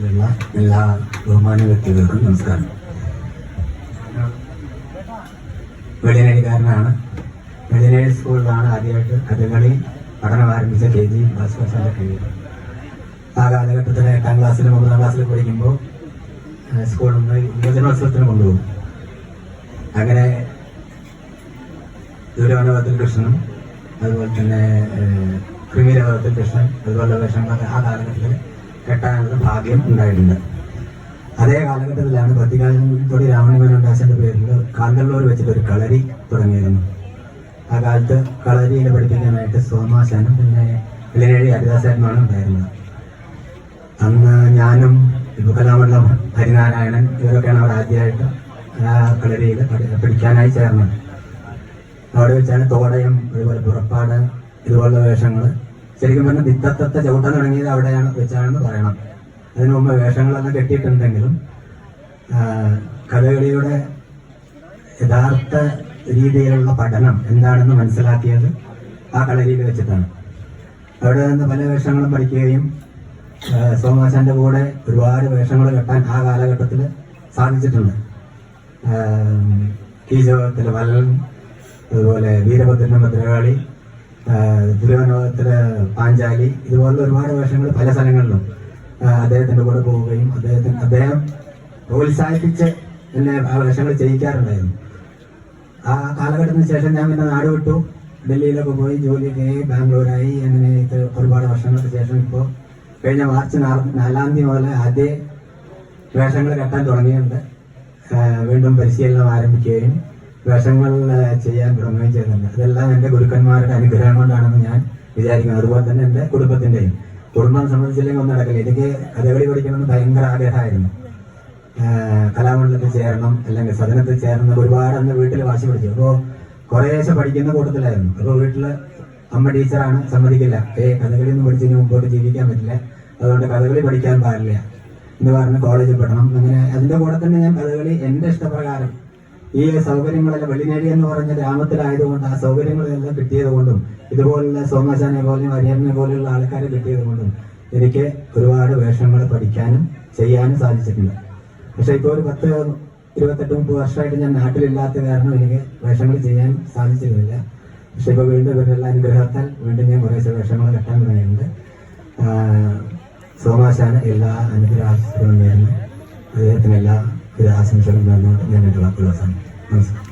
മണ്ഡലത്തിലുള്ള എല്ലാ ബഹുമാന വ്യക്തികൾക്കും നമസ്കാരം. വെളിനേഴിക്കാരനാണ്. വെളിനേഴി സ്കൂളിലാണ് ആദ്യമായിട്ട് കഥകളി പഠനം ആരംഭിച്ച KG ഭാസ്കർ കീഴിൽ. ആ കാലഘട്ടത്തിൽ 8ാം ക്ലാസ്സിലും 9ാം ക്ലാസ്സിൽ പഠിക്കുമ്പോൾ സ്കൂളിൽ നിന്ന് യുവജനോത്സവത്തിന് കൊണ്ടുപോകും. അങ്ങനെ ദൂരവനപത്തിൽ കൃഷ്ണനും അതുപോലെ തന്നെ ക്രിമിരവത്തിൽ കൃഷ്ണൻ അതുപോലെ വേഷങ്ങളൊക്കെ ആ കാലഘട്ടത്തിൽ കെട്ടാനുള്ള ഭാഗ്യം ഉണ്ടായിട്ടുണ്ട്. അതേ കാലഘട്ടത്തിലാണ് പത്തിക്കാലത്തോടി രാമണിമനോണ്ടാശന്റെ പേരിൽ കാന്തല്ലൂർ വെച്ചിട്ടൊരു കളരി തുടങ്ങിയിരുന്നു. ആ കാലത്ത് കളരിയിൽ പഠിപ്പിക്കാനായിട്ട് സോമാശാനും പിന്നെ വെളിനേഴി ഹരിദാസേട്ടനുമാണ് ഉണ്ടായിരുന്നത്. അന്ന് ഞാനും കലാമണ്ഡലം ഹരിനാരായണൻ ഇവരൊക്കെയാണ് അവിടെ ആദ്യമായിട്ട് ആ കളരിയിൽ പഠിക്കാനായി ചേർന്നത്. അവിടെ വെച്ചാണ് തോടയം അതുപോലെ പുറപ്പാട് ഇതുപോലുള്ള വേഷങ്ങൾ ശരിക്കും പറഞ്ഞാൽ ദിത്തത്തെ ചവിട്ടാൻ തുടങ്ങിയത് അവിടെയാണ് വെച്ചാണെന്ന് പറയണം. അതിനു മുമ്പ് വേഷങ്ങളെല്ലാം കെട്ടിയിട്ടുണ്ടെങ്കിലും കഥകളിയുടെ യഥാർത്ഥ രീതിയിലുള്ള പഠനം എന്താണെന്ന് മനസ്സിലാക്കിയത് ആ കളരിയിൽ വെച്ചിട്ടാണ്. അവിടെ നിന്ന് പല വേഷങ്ങളും പഠിക്കുകയും സോമാശാന്റെ കൂടെ ഒരുപാട് വേഷങ്ങൾ കെട്ടാൻ ആ കാലഘട്ടത്തിൽ സാധിച്ചിട്ടുണ്ട്. കീചകത്തിലെ വല്ലൻ, അതുപോലെ വീരഭദ്രന്റെ ഭദ്രകാളി, ദുര്യോധനത്തിലെ പാഞ്ചാലി, ഇതുപോലുള്ള ഒരുപാട് വേഷങ്ങൾ പല സ്ഥലങ്ങളിലും അദ്ദേഹത്തിന്റെ കൂടെ പോവുകയും അദ്ദേഹം പ്രോത്സാഹിപ്പിച്ച് എന്നെ ആ വേഷങ്ങൾ ചെയ്യിക്കാറുണ്ടായിരുന്നു. ആ കാലഘട്ടത്തിന് ശേഷം ഞാൻ പിന്നെ നാട് വിട്ടു, ഡൽഹിയിലൊക്കെ പോയി ജോലിയൊക്കെ ബാംഗ്ലൂരായി. അങ്ങനെ ഒരുപാട് വർഷങ്ങൾക്ക് ശേഷം ഇപ്പോൾ കഴിഞ്ഞ മാർച്ച് 4-ാം തീയതി മുതൽ ആദ്യ വേഷങ്ങൾ കെട്ടാൻ തുടങ്ങിയിട്ടുണ്ട്. വീണ്ടും പരിശീലനം ആരംഭിക്കുകയും വേഷങ്ങൾ ചെയ്യാൻ തുടങ്ങുകയും ചെയ്യുന്നുണ്ട്. അതെല്ലാം എൻ്റെ ഗുരുക്കന്മാരുടെ അനുഗ്രഹം കൊണ്ടാണെന്ന് ഞാൻ വിചാരിക്കുന്നു. അതുപോലെ തന്നെ എൻ്റെ കുടുംബത്തിൻ്റെയും. കുടുംബം സംബന്ധിച്ചില്ലെങ്കിൽ ഒന്നും നടക്കില്ല. എനിക്ക് കഥകളി പഠിക്കണമെന്ന് ഭയങ്കര ആഗ്രഹമായിരുന്നു. കലാമണ്ഡലത്തിൽ ചേരണം അല്ലെങ്കിൽ സദനത്തിൽ ചേരണം ഒരുപാട് അന്ന് വീട്ടിൽ വാശി പിടിച്ചു. അപ്പോൾ കുറേശ്ശെ പഠിക്കുന്ന കൂട്ടത്തിലായിരുന്നു. അപ്പോൾ വീട്ടിൽ അമ്മ ടീച്ചറാണ്, സമ്മതിക്കില്ല. കഥകളി ഒന്നും പഠിച്ചതിന് മുമ്പോട്ട് ജീവിക്കാൻ പറ്റില്ല, അതുകൊണ്ട് കഥകളി പഠിക്കാൻ പാടില്ല എന്ന് പറഞ്ഞ് കോളേജിൽ പെടണം. അങ്ങനെ അതിൻ്റെ കൂടെ തന്നെ ഞാൻ കഥകളി എൻ്റെ ഇഷ്ടപ്രകാരം ഈ സൗകര്യങ്ങളെല്ലാം വെളിനേഴി എന്ന് പറഞ്ഞ ഗ്രാമത്തിലായതുകൊണ്ട് ആ സൗകര്യങ്ങളെല്ലാം കിട്ടിയത് കൊണ്ടും ഇതുപോലുള്ള സോമാശാനെ പോലെയും ഹരിഹരനെ പോലെയുള്ള ആൾക്കാരെ കിട്ടിയത് കൊണ്ടും എനിക്ക് ഒരുപാട് വേഷങ്ങൾ പഠിക്കാനും ചെയ്യാനും സാധിച്ചിട്ടുണ്ട്. പക്ഷെ ഇപ്പോൾ ഒരു 10-28-30 വർഷമായിട്ട് ഞാൻ നാട്ടിലില്ലാത്ത കാരണം എനിക്ക് വേഷങ്ങൾ ചെയ്യാൻ സാധിച്ചിരുന്നില്ല. പക്ഷെ ഇപ്പോൾ വീണ്ടും ഇവരുടെ അനുഗ്രഹത്താൽ വീണ്ടും ഞാൻ കുറേശ്ശെ വേഷങ്ങൾ കെട്ടാൻ തുടങ്ങിയിട്ടുണ്ട്. സോമാശാന് എല്ലാ അനുഗ്രഹങ്ങളും നേരുന്നു. അദ്ദേഹത്തിന് എല്ലാ ആശംസകളും നേർന്നുകൊണ്ട് ഞാൻ എൻ്റെ വാക്കുകൾ അവസാനിപ്പിക്കുന്നു. നമസ്കാരം.